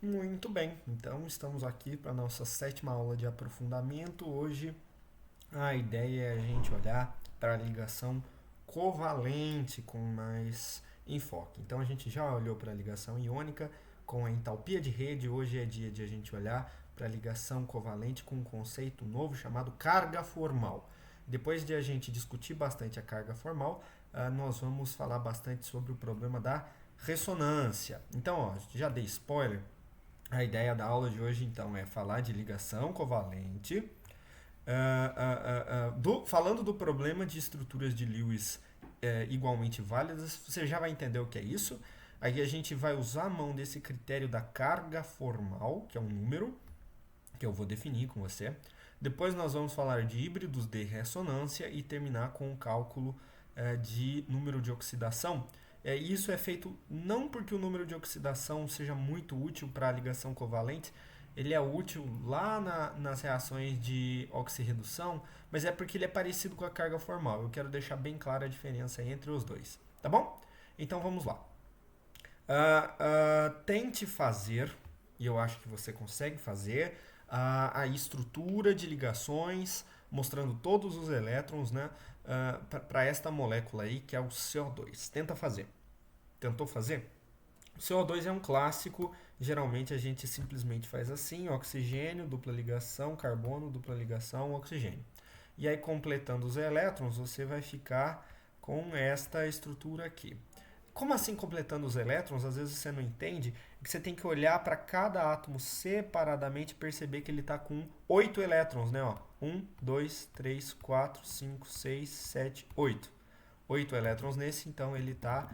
Muito bem, então estamos aqui para a nossa sétima aula de aprofundamento. Hoje a ideia é a gente olhar para a ligação covalente com mais enfoque. Então a gente já olhou para a ligação iônica com a entalpia de rede, hoje é dia de a gente olhar para a ligação covalente com um conceito novo chamado carga formal. Depois de a gente discutir bastante a carga formal, nós vamos falar bastante sobre o problema da ressonância. Então, ó, já dei spoiler. A ideia da aula de hoje, então, é falar de ligação covalente, falando do problema de estruturas de Lewis igualmente válidas. Você já vai entender o que é isso. Aí a gente vai usar a mão desse critério da carga formal, que é um número, que eu vou definir com você. Depois nós vamos falar de híbridos de ressonância e terminar com o cálculo de número de oxidação. Isso é feito não porque o número de oxidação seja muito útil para a ligação covalente, ele é útil lá nas reações de oxirredução, mas é porque ele é parecido com a carga formal. Eu quero deixar bem clara a diferença entre os dois, tá bom? Então vamos lá. Tente fazer, e eu acho que você consegue fazer, a estrutura de ligações, mostrando todos os elétrons, né, para esta molécula aí, que é o CO2. Tenta fazer. Tentou fazer? O CO2 é um clássico, geralmente a gente simplesmente faz assim, oxigênio, dupla ligação, carbono, dupla ligação, oxigênio. E aí, completando os elétrons, você vai ficar com esta estrutura aqui. Como assim completando os elétrons? Às vezes você não entende, que você tem que olhar para cada átomo separadamente e perceber que ele está com 8 elétrons, né? Ó, 1, 2, 3, 4, 5, 6, 7, 8. 8 elétrons nesse, então ele tá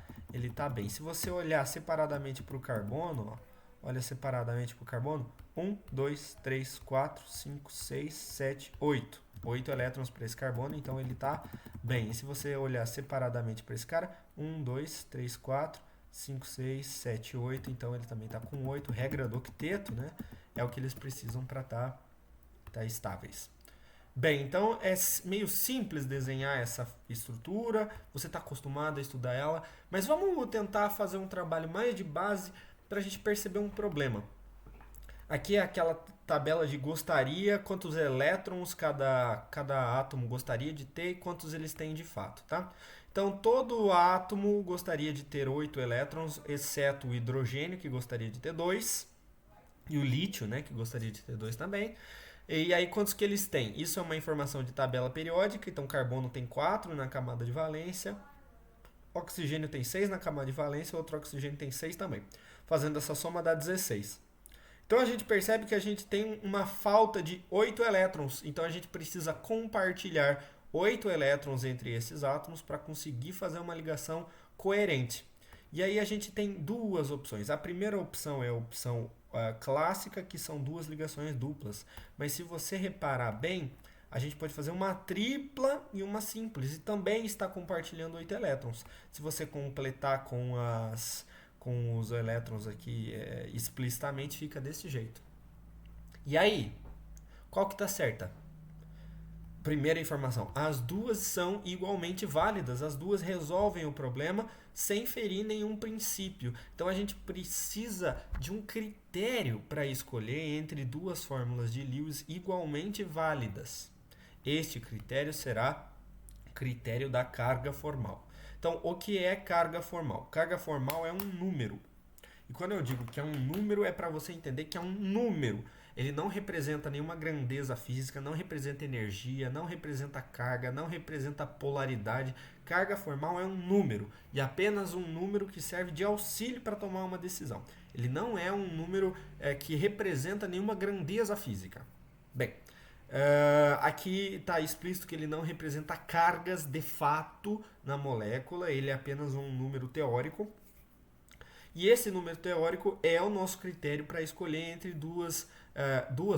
bem. Se você olhar separadamente para o carbono, ó, olha separadamente para o carbono, 1, 2, 3, 4, 5, 6, 7, 8. 8 elétrons para esse carbono, então ele está bem. E se você olhar separadamente para esse cara, 1, 2, 3, 4, 5, 6, 7, 8, então ele também está com 8. Regra do octeto, né? É o que eles precisam para tá estáveis. Bem, então é meio simples desenhar essa estrutura, você está acostumado a estudar ela, mas vamos tentar fazer um trabalho mais de base para a gente perceber um problema. Aqui é aquela tabela de gostaria, quantos elétrons cada átomo gostaria de ter e quantos eles têm de fato, tá? Então, todo átomo gostaria de ter 8 elétrons, exceto o hidrogênio, que gostaria de ter 2, e o lítio, né, que gostaria de ter 2 também. E aí, quantos que eles têm? Isso é uma informação de tabela periódica, então carbono tem 4 na camada de valência, oxigênio tem 6 na camada de valência, outro oxigênio tem 6 também. Fazendo essa soma dá 16. Então a gente percebe que a gente tem uma falta de 8 elétrons, então a gente precisa compartilhar 8 elétrons entre esses átomos para conseguir fazer uma ligação coerente. E aí a gente tem duas opções. A primeira opção é a opção clássica, que são duas ligações duplas. Mas se você reparar bem, a gente pode fazer uma tripla e uma simples. E também está compartilhando 8 elétrons. Se você completar com os elétrons aqui explicitamente, fica desse jeito. E aí, qual que está certa? Primeira informação, as duas são igualmente válidas, as duas resolvem o problema sem ferir nenhum princípio. Então a gente precisa de um critério para escolher entre duas fórmulas de Lewis igualmente válidas. Este critério será critério da carga formal. Então, o que é carga formal? Carga formal é um número. E quando eu digo que é um número, é para você entender que é um número. Ele não representa nenhuma grandeza física, não representa energia, não representa carga, não representa polaridade. Carga formal é um número e apenas um número que serve de auxílio para tomar uma decisão. Ele não é um número que representa nenhuma grandeza física. Bem, aqui está explícito que ele não representa cargas de fato na molécula, ele é apenas um número teórico. E esse número teórico é o nosso critério para escolher entre duas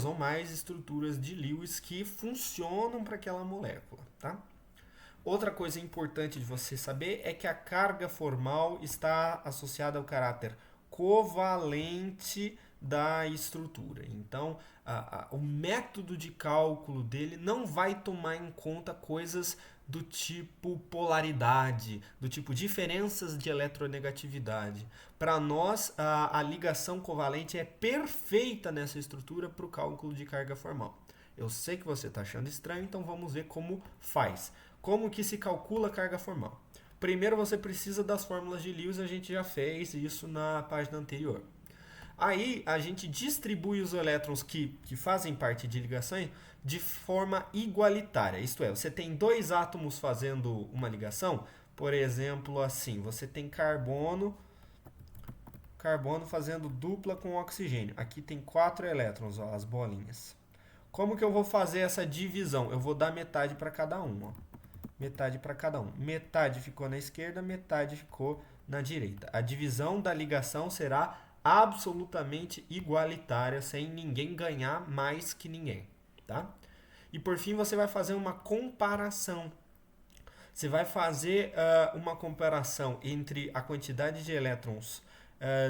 ou mais estruturas de Lewis que funcionam para aquela molécula. Tá? Outra coisa importante de você saber é que a carga formal está associada ao caráter covalente da estrutura. Então, o método de cálculo dele não vai tomar em conta coisas do tipo polaridade, do tipo diferenças de eletronegatividade. Para nós, a ligação covalente é perfeita nessa estrutura para o cálculo de carga formal. Eu sei que você está achando estranho, então vamos ver como faz. Como que se calcula a carga formal? Primeiro você precisa das fórmulas de Lewis, a gente já fez isso na página anterior. Aí a gente distribui os elétrons que fazem parte de ligação de forma igualitária. Isto é, você tem dois átomos fazendo uma ligação, por exemplo, assim, você tem carbono fazendo dupla com oxigênio. Aqui tem 4 elétrons, ó, as bolinhas. Como que eu vou fazer essa divisão? Eu vou dar metade para cada um, ó. Metade para cada um. Metade ficou na esquerda, metade ficou na direita. A divisão da ligação será absolutamente igualitária, sem ninguém ganhar mais que ninguém, tá? E por fim você vai fazer uma comparação. Você vai fazer uma comparação entre a quantidade de elétrons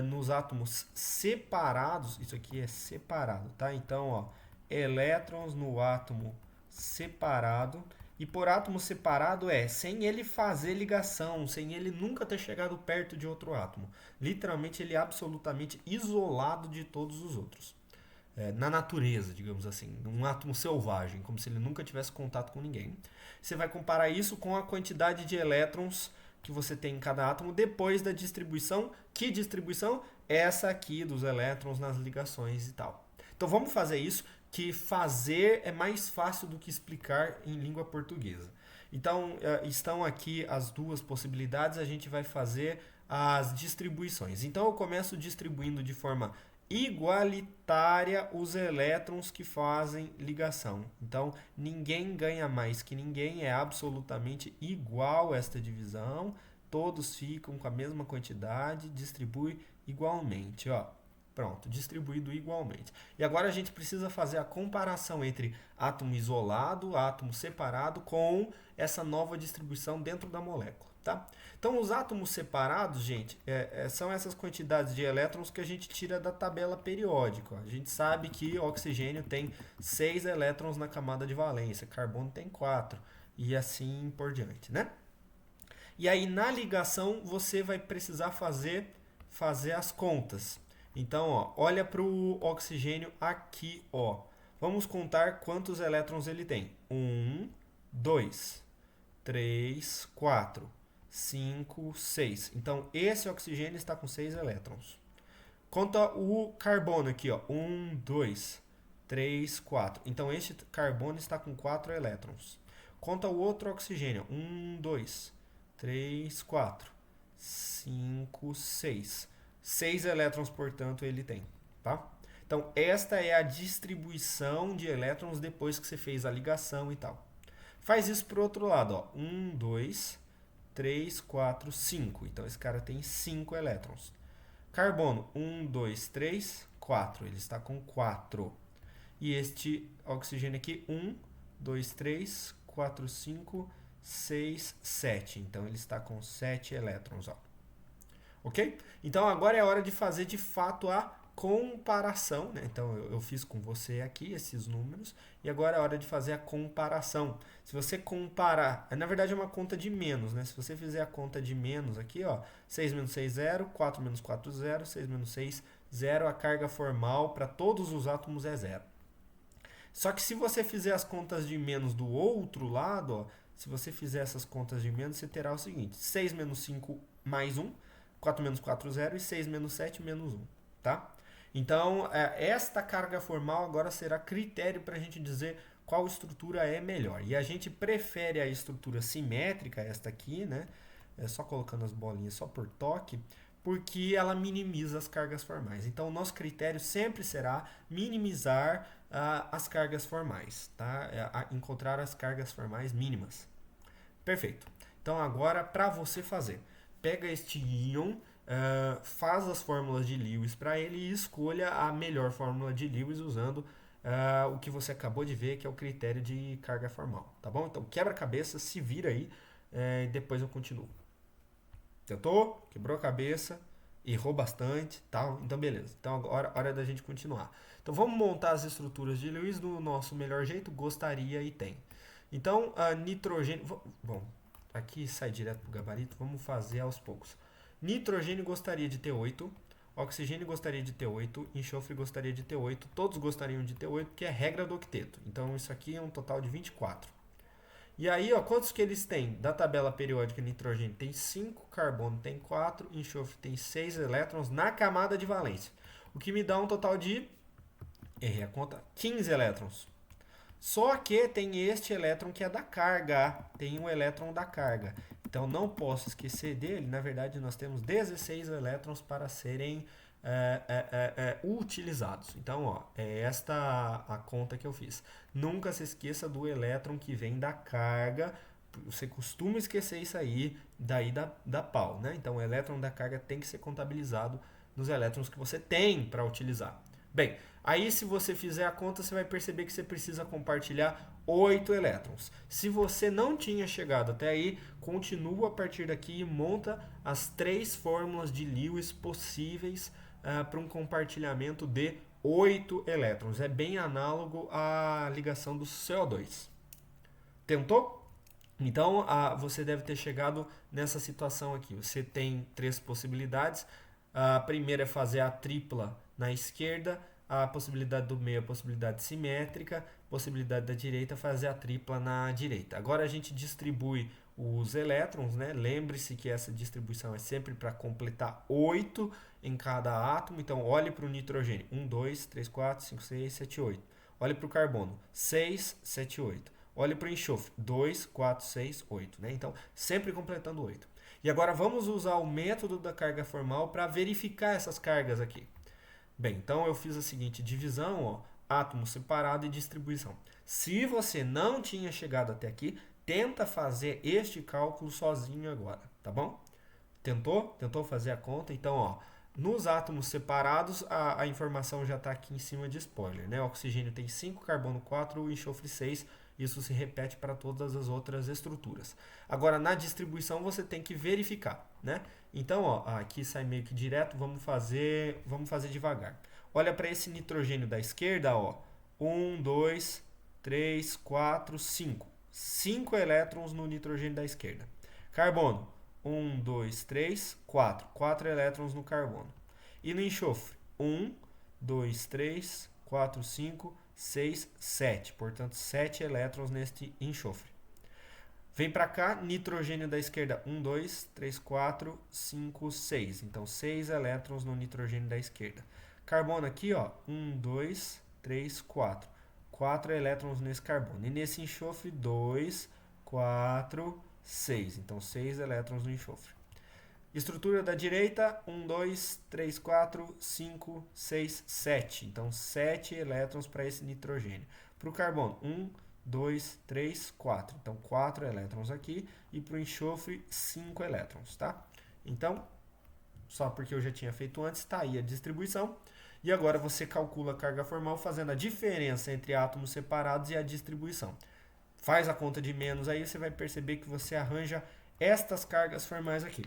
nos átomos separados. Isso aqui é separado, tá? Então, ó, elétrons no átomo separado. E por átomo separado é sem ele fazer ligação, sem ele nunca ter chegado perto de outro átomo. Literalmente ele é absolutamente isolado de todos os outros. Na natureza, digamos assim, um átomo selvagem, como se ele nunca tivesse contato com ninguém. Você vai comparar isso com a quantidade de elétrons que você tem em cada átomo depois da distribuição. Que distribuição? Essa aqui dos elétrons nas ligações e tal. Então vamos fazer isso, que fazer é mais fácil do que explicar em língua portuguesa. Então, estão aqui as duas possibilidades, a gente vai fazer as distribuições. Então, eu começo distribuindo de forma igualitária os elétrons que fazem ligação. Então, ninguém ganha mais que ninguém, é absolutamente igual esta divisão, todos ficam com a mesma quantidade, distribui igualmente, ó. Pronto, distribuído igualmente. E agora a gente precisa fazer a comparação entre átomo isolado, átomo separado, com essa nova distribuição dentro da molécula, tá? Então, os átomos separados, gente, são essas quantidades de elétrons que a gente tira da tabela periódica. Ó. A gente sabe que o oxigênio tem 6 elétrons na camada de valência, carbono tem 4, e assim por diante, né? E aí, na ligação, você vai precisar fazer as contas. Então, ó, olha para o oxigênio aqui, ó. Vamos contar quantos elétrons ele tem. 1, 2, 3, 4, 5, 6. Então, esse oxigênio está com 6 elétrons. Conta o carbono aqui, ó. 1, 2, 3, 4. Então, este carbono está com 4 elétrons. Conta o outro oxigênio. 1, 2, 3, 4, 5, 6. 6 elétrons, portanto, ele tem, tá? Então, esta é a distribuição de elétrons depois que você fez a ligação e tal. Faz isso para o outro lado, ó. 1, 2, 3, 4, 5. Então, esse cara tem 5 elétrons. Carbono, 1, 2, 3, 4. Ele está com 4. E este oxigênio aqui, 1, 2, 3, 4, 5, 6, 7. Então, ele está com 7 elétrons, ó. Ok? Então agora é hora de fazer de fato a comparação, né? Então eu fiz com você aqui esses números e agora é hora de fazer a comparação. Se você comparar, na verdade é uma conta de menos, né? Se você fizer a conta de menos aqui, ó, 6 menos 6, 0, 4 menos 4, 0, 6 menos 6, 0, a carga formal para todos os átomos é 0. Só que se você fizer as contas de menos do outro lado, ó, se você fizer essas contas de menos, você terá o seguinte: 6 menos 5 mais 1, 4 menos 4, 0 e 6 menos 7 menos 1, tá? Então, esta carga formal agora será critério para a gente dizer qual estrutura é melhor. E a gente prefere a estrutura simétrica, esta aqui, né? É só colocando as bolinhas só por toque, porque ela minimiza as cargas formais. Então, o nosso critério sempre será minimizar as cargas formais, tá? Encontrar as cargas formais mínimas. Perfeito. Então, agora, para você fazer, pega este íon, faz as fórmulas de Lewis para ele e escolha a melhor fórmula de Lewis usando o que você acabou de ver, que é o critério de carga formal, tá bom? Então, quebra-cabeça, se vira aí, e depois eu continuo. Tentou? Quebrou a cabeça, errou bastante, tal. Então, beleza. Então, agora é hora da gente continuar. Então, vamos montar as estruturas de Lewis do nosso melhor jeito, gostaria e tem. Então, a nitrogênio... Bom, aqui sai direto para o gabarito, vamos fazer aos poucos. Nitrogênio gostaria de ter 8, oxigênio gostaria de ter 8, enxofre gostaria de ter 8, todos gostariam de ter 8, que é a regra do octeto. Então, isso aqui é um total de 24. E aí, ó, quantos que eles têm? Da tabela periódica, nitrogênio tem 5, carbono tem 4, enxofre tem 6 elétrons na camada de valência. O que me dá um total de, errei a conta, 15 elétrons. Só que tem este elétron que é da carga, tem um elétron da carga. Então não posso esquecer dele. Na verdade, nós temos 16 elétrons para serem utilizados. Então, ó, é esta a conta que eu fiz. Nunca se esqueça do elétron que vem da carga. Você costuma esquecer isso aí, daí dá pau, né? Então o elétron da carga tem que ser contabilizado nos elétrons que você tem para utilizar. Bem, aí se você fizer a conta, você vai perceber que você precisa compartilhar 8 elétrons. Se você não tinha chegado até aí, continua a partir daqui e monta as 3 fórmulas de Lewis possíveis para um compartilhamento de 8 elétrons. É bem análogo à ligação do CO2. Tentou? Então, você deve ter chegado nessa situação aqui. Você tem 3 possibilidades. A primeira é fazer a tripla na esquerda, a possibilidade do meio, a possibilidade simétrica, possibilidade da direita, fazer a tripla na direita. Agora a gente distribui os elétrons, né? Lembre-se que essa distribuição é sempre para completar 8 em cada átomo. Então, olhe para o nitrogênio: 1, 2, 3, 4, 5, 6, 7, 8. Olhe para o carbono: 6, 7, 8. Olhe para o enxofre: 2, 4, 6, 8. Né? Então, sempre completando 8. E agora vamos usar o método da carga formal para verificar essas cargas aqui. Bem, então eu fiz a seguinte divisão, ó, átomo separado e distribuição. Se você não tinha chegado até aqui, tenta fazer este cálculo sozinho agora, tá bom? Tentou? Tentou fazer a conta? Então, ó, nos átomos separados, a informação já está aqui em cima de spoiler, né? O oxigênio tem 5, carbono 4, enxofre 6. Isso se repete para todas as outras estruturas. Agora, na distribuição, você tem que verificar, né? Então, ó, aqui sai meio que direto, vamos fazer devagar. Olha para esse nitrogênio da esquerda, ó. 1, 2, 3, 4, 5. 5 elétrons no nitrogênio da esquerda. Carbono: 1, 2, 3, 4. 4 elétrons no carbono. E no enxofre: 1, 2, 3, 4, 5, 6, 7. Portanto, 7 elétrons neste enxofre. Vem para cá, nitrogênio da esquerda: 1, 2, 3, 4, 5, 6. Então, 6 elétrons no nitrogênio da esquerda. Carbono aqui, ó, 1, 2, 3, 4. 4 elétrons nesse carbono. E nesse enxofre, 2, 4, 6. Então, 6 elétrons no enxofre. Estrutura da direita: 1, 2, 3, 4, 5, 6, 7. Então, 7 elétrons para esse nitrogênio. Para o carbono: 1, 2, 3, 4. Então, 4 elétrons aqui. E para o enxofre, 5 elétrons, tá? Então, só porque eu já tinha feito antes, está aí a distribuição. E agora você calcula a carga formal fazendo a diferença entre átomos separados e a distribuição. Faz a conta de menos aí, você vai perceber que você arranja estas cargas formais aqui.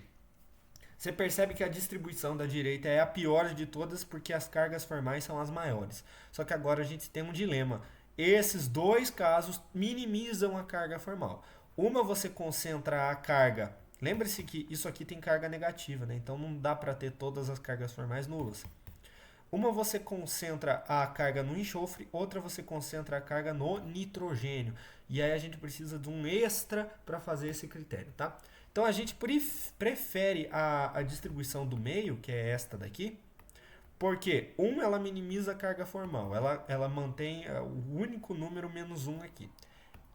Você percebe que a distribuição da direita é a pior de todas porque as cargas formais são as maiores. Só que agora a gente tem um dilema. Esses dois casos minimizam a carga formal. Uma, você concentra a carga. Lembre-se que isso aqui tem carga negativa, né? Então não dá para ter todas as cargas formais nulas. Uma, você concentra a carga no enxofre, outra você concentra a carga no nitrogênio. E aí a gente precisa de um extra para fazer esse critério, tá? Então a gente prefere a distribuição do meio, que é esta daqui, porque ela minimiza a carga formal, ela mantém o único número menos 1 aqui.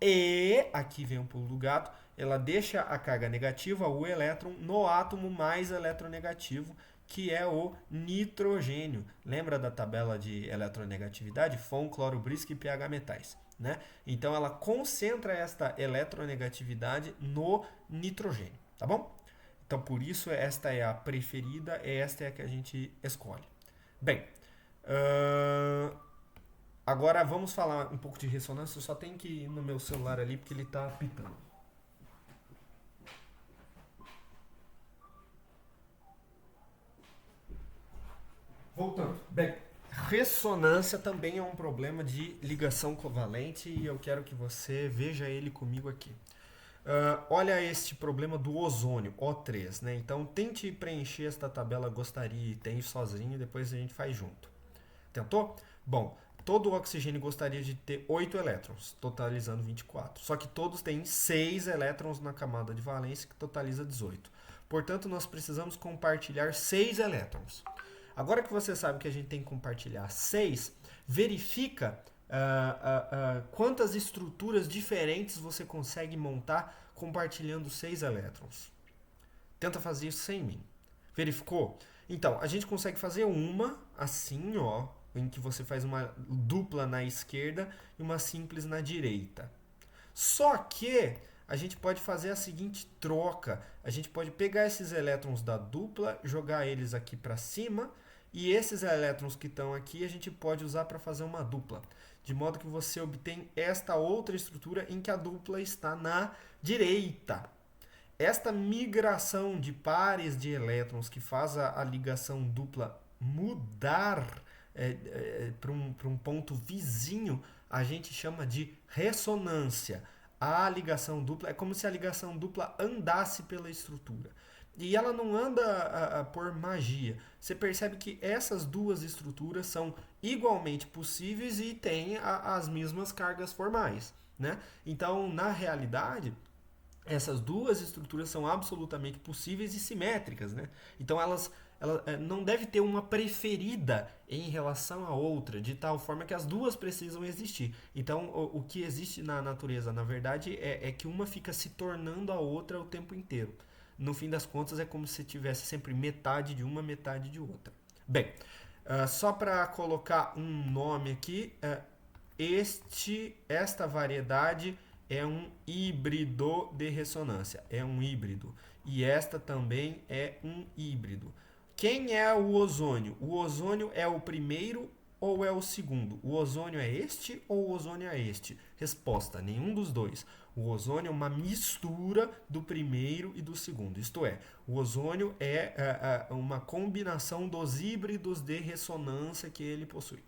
E, aqui vem um pulo do gato, ela deixa a carga negativa, o elétron, no átomo mais eletronegativo, que é o nitrogênio. Lembra da tabela de eletronegatividade? Fom, cloro, brisco e pH metais. Né? Então ela concentra esta eletronegatividade no nitrogênio, tá bom? Então por isso esta é a preferida, esta é a que a gente escolhe. Bem, agora vamos falar um pouco de ressonância. Eu só tenho que ir no meu celular ali porque ele está pitando. Voltando. Bem, Ressonância também é um problema de ligação covalente e eu quero que você veja ele comigo aqui. Olha este problema do ozônio, O3, né? Então tente preencher esta tabela gostaria e tem sozinho e depois a gente faz junto. Tentou? Bom, todo oxigênio gostaria de ter 8 elétrons, totalizando 24. Só que todos têm 6 elétrons na camada de valência, que totaliza 18. Portanto, nós precisamos compartilhar 6 elétrons. Agora que você sabe que a gente tem que compartilhar 6, verifica quantas estruturas diferentes você consegue montar compartilhando 6 elétrons. Tenta fazer isso sem mim. Verificou? Então, a gente consegue fazer uma assim, ó, em que você faz uma dupla na esquerda e uma simples na direita. Só que a gente pode fazer a seguinte troca. A gente pode pegar esses elétrons da dupla, jogar eles aqui para cima, e esses elétrons que estão aqui a gente pode usar para fazer uma dupla. De modo que você obtém esta outra estrutura em que a dupla está na direita. Esta migração de pares de elétrons que faz a ligação dupla mudar para um ponto vizinho, a gente chama de ressonância. A ligação dupla é como se a ligação dupla andasse pela estrutura. E ela não anda por magia. Você percebe que essas duas estruturas são igualmente possíveis e têm as mesmas cargas formais, né? Então, na realidade, essas duas estruturas são absolutamente possíveis e simétricas, né? Então ela não deve ter uma preferida em relação à outra, de tal forma que as duas precisam existir. Então o que existe na natureza, na verdade, é que uma fica se tornando a outra o tempo inteiro. No fim das contas, é como se tivesse sempre metade de uma, metade de outra. Bem, só para colocar um nome aqui, esta variedade é um híbrido de ressonância, é um híbrido. E esta também é um híbrido. Quem é o ozônio? O ozônio é o primeiro ou é o segundo? O ozônio é este ou o ozônio é este? Resposta: nenhum dos dois. O ozônio é uma mistura do primeiro e do segundo. Isto é, o ozônio é uma combinação dos híbridos de ressonância que ele possui.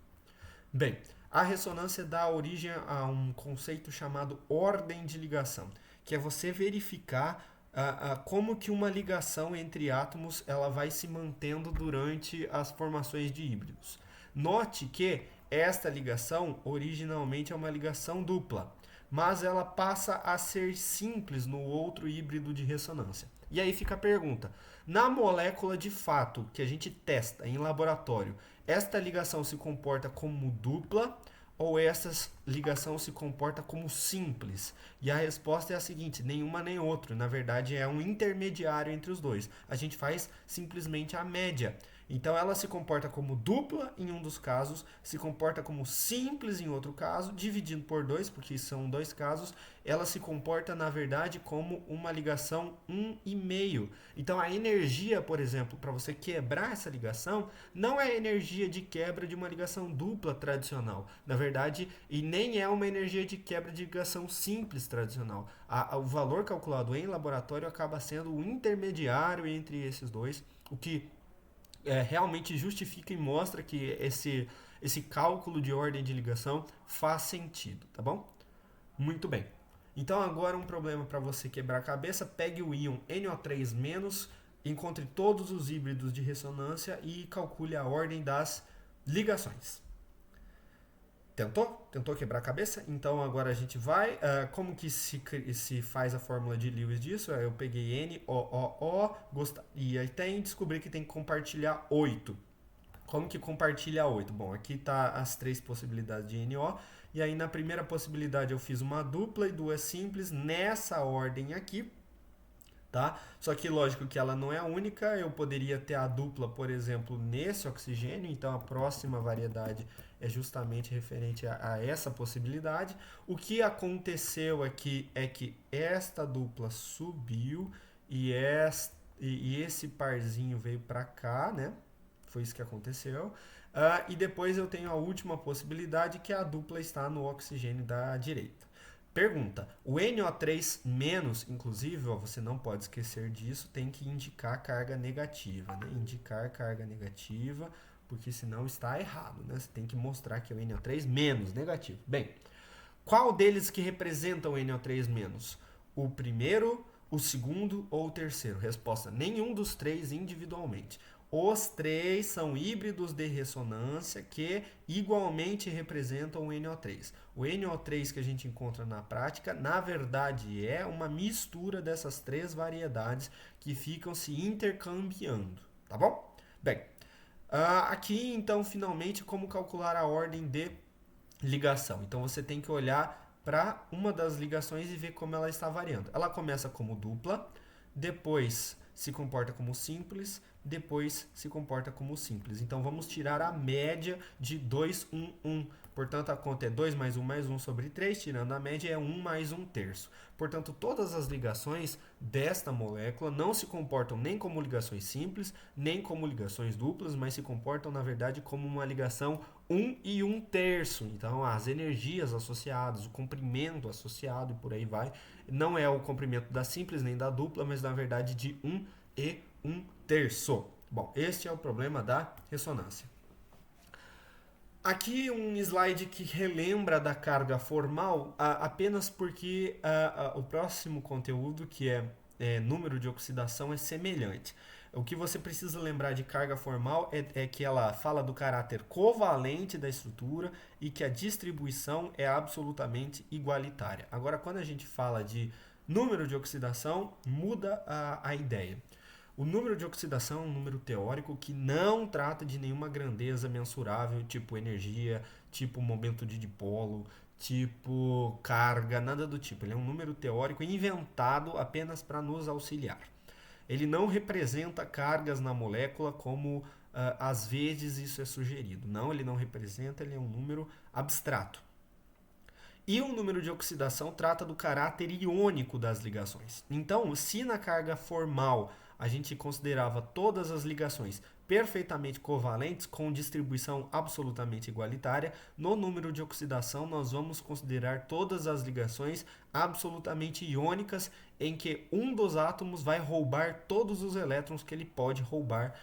Bem, a ressonância dá origem a um conceito chamado ordem de ligação, que é você verificar como que uma ligação entre átomos ela vai se mantendo durante as formações de híbridos. Note que esta ligação originalmente é uma ligação dupla, mas ela passa a ser simples no outro híbrido de ressonância. E aí fica a pergunta: na molécula de fato que a gente testa em laboratório, esta ligação se comporta como dupla ou essa ligação se comporta como simples? E a resposta é a seguinte: nenhuma nem outra. Na verdade, é um intermediário entre os dois. A gente faz simplesmente a média. Então, ela se comporta como dupla em um dos casos, se comporta como simples em outro caso, dividindo por dois, porque são dois casos. Ela se comporta, na verdade, como uma ligação 1,5. Então, a energia, por exemplo, para você quebrar essa ligação, não é a energia de quebra de uma ligação dupla tradicional. Na verdade, e nem é uma energia de quebra de ligação simples tradicional. O valor calculado em laboratório acaba sendo o intermediário entre esses dois, o que realmente justifica e mostra que esse cálculo de ordem de ligação faz sentido, tá bom? Muito bem. Então agora um problema para você quebrar a cabeça: pegue o íon NO3-, encontre todos os híbridos de ressonância e calcule a ordem das ligações. Tentou? Tentou quebrar a cabeça? Então agora a gente vai. Como que se faz a fórmula de Lewis disso? Eu peguei N, O, gostaria e descobri que tem que compartilhar 8. Como que compartilha 8? Bom, aqui tá as três possibilidades de NO. E aí na primeira possibilidade eu fiz uma dupla e duas simples nessa ordem aqui. Tá? Só que lógico que ela não é a única, eu poderia ter a dupla, por exemplo, nesse oxigênio, então a próxima variedade é justamente referente a essa possibilidade. O que aconteceu aqui é que esta dupla subiu e esse parzinho veio para cá, né? Foi isso que aconteceu. E depois eu tenho a última possibilidade, que a dupla está no oxigênio da direita. Pergunta: o NO3-, inclusive, você não pode esquecer disso, tem que indicar carga negativa, né? Indicar carga negativa, porque senão está errado, né? Você tem que mostrar que é o NO3 menos negativo. Bem, qual deles que representa o NO3 menos? O primeiro, o segundo ou o terceiro? Resposta: nenhum dos três individualmente. Os três são híbridos de ressonância que igualmente representam o NO3. O NO3 que a gente encontra na prática, na verdade, é uma mistura dessas três variedades que ficam se intercambiando, tá bom? Bem, aqui então, finalmente, como calcular a ordem de ligação. Então você tem que olhar para uma das ligações e ver como ela está variando. Ela começa como dupla, depois se comporta como simples, depois se comporta como simples. Então vamos tirar a média de 2, 1, 1. Portanto, a conta é 2 mais 1 sobre 3, tirando a média é 1 mais 1/3. Portanto, todas as ligações desta molécula não se comportam nem como ligações simples, nem como ligações duplas, mas se comportam, na verdade, como uma ligação 1 e 1/3. Então, as energias associadas, o comprimento associado e por aí vai, não é o comprimento da simples nem da dupla, mas, na verdade, de 1 e 1/3. Bom, este é o problema da ressonância. Aqui um slide que relembra da carga formal, apenas porque o próximo conteúdo, que é número de oxidação, é semelhante. O que você precisa lembrar de carga formal é que ela fala do caráter covalente da estrutura e que a distribuição é absolutamente igualitária. Agora, quando a gente fala de número de oxidação, muda a ideia. O número de oxidação é um número teórico que não trata de nenhuma grandeza mensurável, tipo energia, tipo momento de dipolo, tipo carga, nada do tipo. Ele é um número teórico inventado apenas para nos auxiliar. Ele não representa cargas na molécula como às vezes isso é sugerido. Não, ele não representa, ele é um número abstrato. E o número de oxidação trata do caráter iônico das ligações. Então, se na carga formal a gente considerava todas as ligações perfeitamente covalentes, com distribuição absolutamente igualitária, no número de oxidação nós vamos considerar todas as ligações absolutamente iônicas, em que um dos átomos vai roubar todos os elétrons que ele pode roubar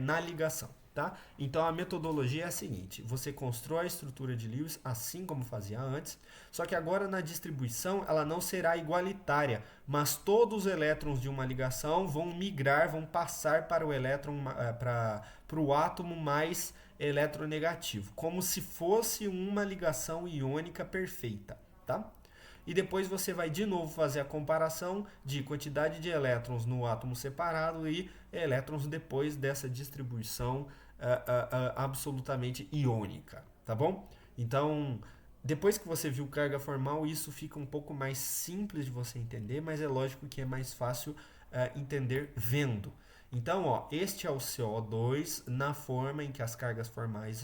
na ligação. Tá? Então a metodologia é a seguinte: você constrói a estrutura de Lewis assim como fazia antes, só que agora na distribuição ela não será igualitária, mas todos os elétrons de uma ligação vão migrar, vão passar para o elétron, para o átomo mais eletronegativo, como se fosse uma ligação iônica perfeita. Tá? E depois você vai de novo fazer a comparação de quantidade de elétrons no átomo separado e elétrons depois dessa distribuição absolutamente iônica, tá bom? Então, depois que você viu carga formal, isso fica um pouco mais simples de você entender, mas é lógico que é mais fácil entender vendo. Então, ó, este é o CO2 na forma em que as cargas formais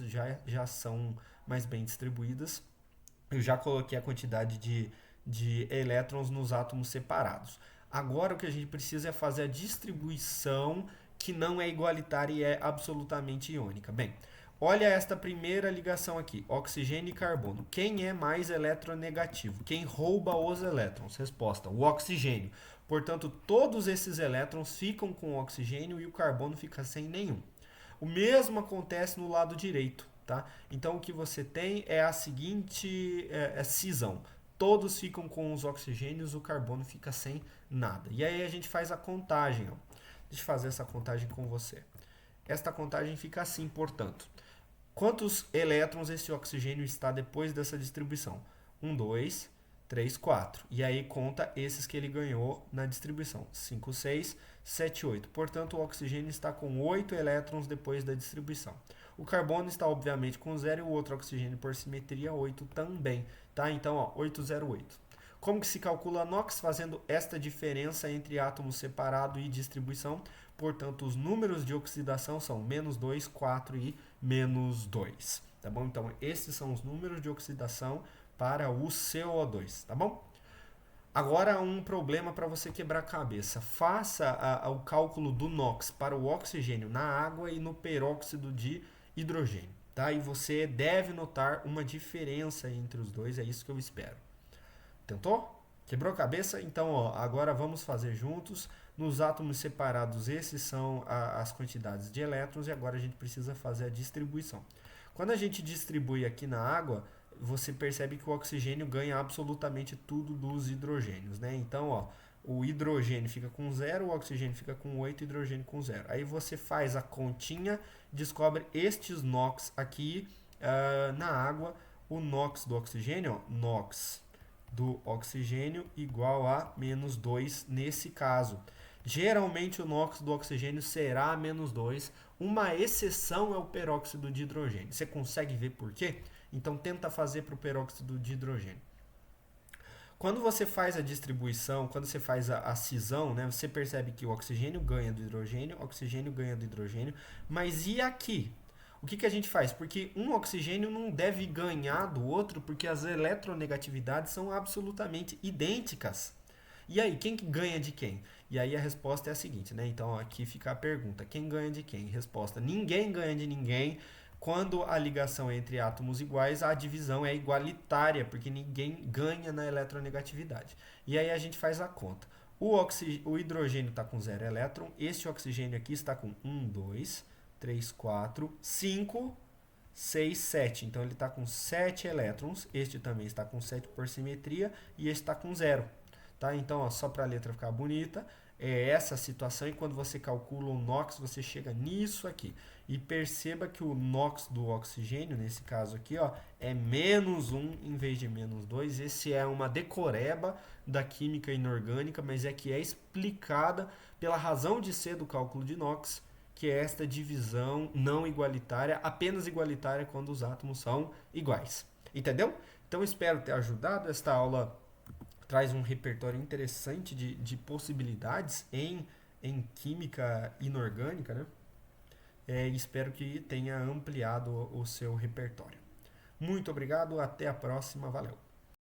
já são mais bem distribuídas. Eu já coloquei a quantidade de elétrons nos átomos separados. Agora o que a gente precisa é fazer a distribuição que não é igualitária e é absolutamente iônica. Bem, olha esta primeira ligação aqui, oxigênio e carbono. Quem é mais eletronegativo? Quem rouba os elétrons? Resposta: o oxigênio. Portanto, todos esses elétrons cisão com o oxigênio e o carbono fica sem nenhum. O mesmo acontece no lado direito. Tá? Então, o que você tem é a seguinte cisão. Todos ficam com os oxigênios, o carbono fica sem nada. E aí a gente faz a contagem. Ó. Deixa eu fazer essa contagem com você. Esta contagem fica assim, portanto. Quantos elétrons esse oxigênio está depois dessa distribuição? 1, 2, 3, 4. E aí conta esses que ele ganhou na distribuição. 5, 6, 7, 8. Portanto, o oxigênio está com 8 elétrons depois da distribuição. O carbono está, obviamente, com 0 e o outro oxigênio, por simetria, 8 também. Tá? Então, ó, 808. Como que se calcula a NOx? Fazendo esta diferença entre átomos separado e distribuição. Portanto, os números de oxidação são -2, 4 e -2. Tá bom? Então, esses são os números de oxidação para o CO2. Tá bom? Agora, um problema para você quebrar a cabeça. Faça o cálculo do NOx para o oxigênio na água e no peróxido de hidrogênio. Tá? E você deve notar uma diferença entre os dois. É isso que eu espero. Tentou? Quebrou a cabeça? Então, ó, agora vamos fazer juntos. Nos átomos separados, esses são as quantidades de elétrons e agora a gente precisa fazer a distribuição. Quando a gente distribui aqui na água, você percebe que o oxigênio ganha absolutamente tudo dos hidrogênios, né? Então, ó, o hidrogênio fica com 0, o oxigênio fica com 8, o hidrogênio com 0. Aí você faz a continha, descobre estes NOx aqui na água. O NOx do oxigênio, ó, NOx do oxigênio igual a menos 2 nesse caso. Geralmente o NOx do oxigênio será menos 2. Uma exceção é o peróxido de hidrogênio. Você consegue ver por quê? Então tenta fazer para o peróxido de hidrogênio. Quando você faz a distribuição, quando você faz a cisão, né, você percebe que o oxigênio ganha do hidrogênio, o oxigênio ganha do hidrogênio, mas e aqui? O que a gente faz? Porque um oxigênio não deve ganhar do outro, porque as eletronegatividades são absolutamente idênticas. E aí, quem que ganha de quem? E aí a resposta é a seguinte, né? Então aqui fica a pergunta: quem ganha de quem? Resposta: ninguém ganha de ninguém. Quando a ligação é entre átomos iguais, a divisão é igualitária, porque ninguém ganha na eletronegatividade. E aí a gente faz a conta. O hidrogênio está com 0 elétron, este oxigênio aqui está com 1, 2, 3, 4, 5, 6, 7. Então ele está com 7 elétrons, este também está com 7 por simetria e este está com 0. Tá? Então, ó, só para a letra ficar bonita, é essa a situação, e quando você calcula o NOx, você chega nisso aqui. E perceba que o NOx do oxigênio, nesse caso aqui, ó, é menos 1 em vez de menos 2. Esse é uma decoreba da química inorgânica, mas é que é explicada pela razão de ser do cálculo de NOx, que é esta divisão não igualitária, apenas igualitária quando os átomos são iguais. Entendeu? Então, espero ter ajudado. Esta aula traz um repertório interessante de possibilidades em química inorgânica, né? E espero que tenha ampliado o seu repertório. Muito obrigado, até a próxima, valeu!